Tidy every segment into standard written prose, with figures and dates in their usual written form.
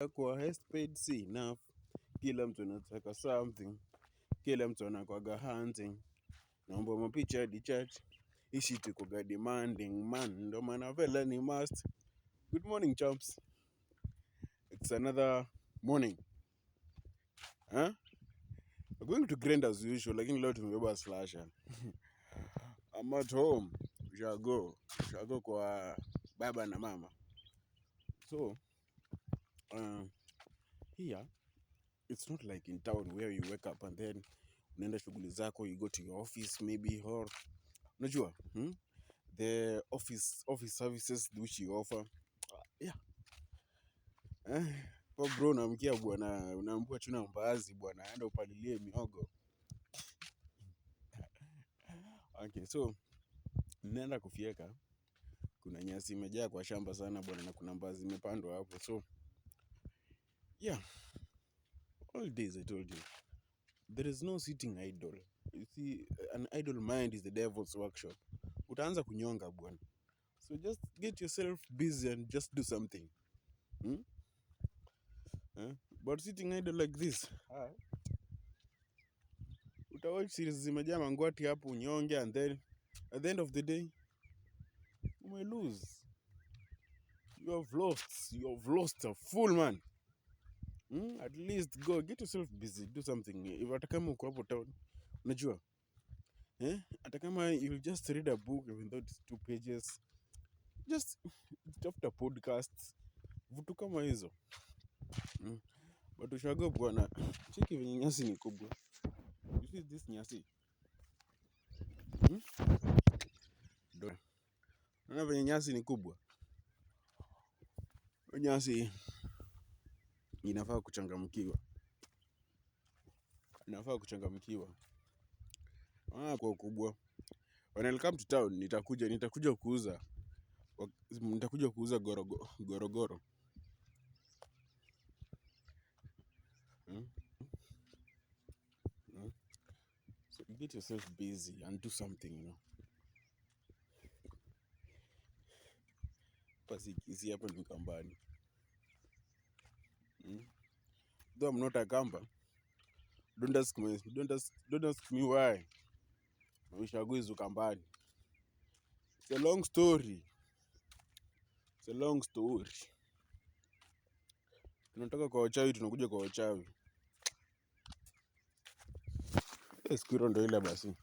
Kwa highest paid si enough. Kila mtu anataka something. Kila mtu anakwaga hunting. Naomba mapicha hadi chat. Ishi tukoga demanding man. Ndo maana vela ni must. Good morning champs. It's another morning. Huh? We're going to grind as usual. Lakini leo tumebeba slasher. I'm at home. Ushago kwa baba na mama. So, here, it's not like in town where you wake up and then unaenda shughuli zako, you go to your office maybe, or unajua the office services which you offer. Yeah. Pa bro unaamkia bwana, unaambiwa chuna mbaazi bwana, enda upalilie miogo. Okay, so ninaenda kufieka. Kuna nyasi imejaa kwa shamba sana bwana, na kuna mbaazi imepandwa hapo. So yeah, all days I told you, there is no sitting idle. You see, an idle mind is the devil's workshop. Utaanza kunyonga bwana. So just get yourself busy and just do something. But sitting idle like this, utawatch series zimejaa mangwati hapo unyonge, and then at the end of the day you may lose. You have lost a full man. At least go get yourself busy, do something. If hata kama uko hapo town, unajua hata kama you'll just read a book even though it's 2 pages, just tafuta podcast, vitu kama hizo. But ushago bwana, cheki venye nyasi ni kubwa. You see this nyasi? Unaona venye nyasi ni kubwa? Nyasi inafaa kuchangamkiwa. Kwa ukubwa. When I'll come to town, nitakuja kuuza gorogoro. So get yourself busy and do something, Pasiki hapa ni Kambani. Though I'm not a Kamba, don't ask me why. I wish I go to Kambani. It's a long story. Tunatoka kwa wachawi, tunakuja kwa wachawi. Siku hilo ndo ile basi.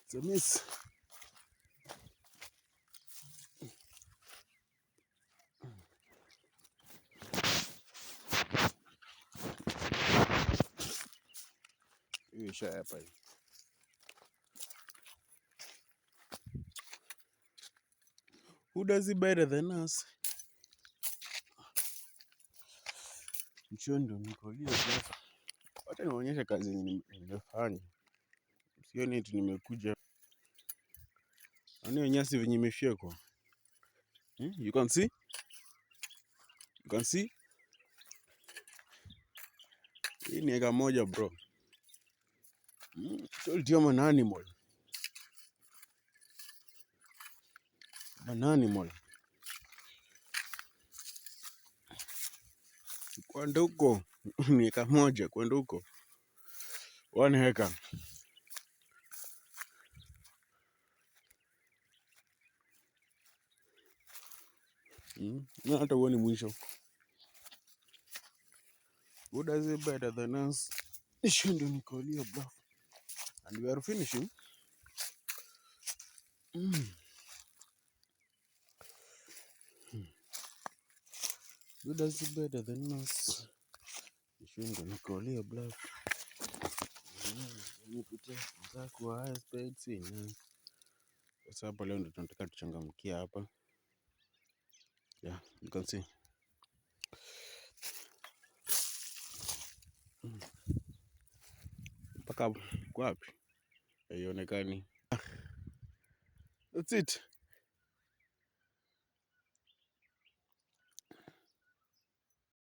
It's a miss. Hiyo isha hapa hii. Who does it better than us? Mchondo nikolia sasa. Wacha nionyeshe kazi nimefanya. Sioni eti nimekuja. Ani nyasi venye imefyekwa. You can see? Hii ni eka moja bro. Told you I'm an animal. Kwenda huko ni eka moja, kwenda huko 1 hectare. Na hata uone mwisho. Who does it better than us? Nishindo nikolia bluff. And we are finishing. Who does it better than us? Nishindo nikolia bluff. Nipitia zako highest paid scene. Sasa hapa leo ndo tunataka tuchangamkia hapa. Yeah, you can see. Mpaka wapi? Haionekani. That's it.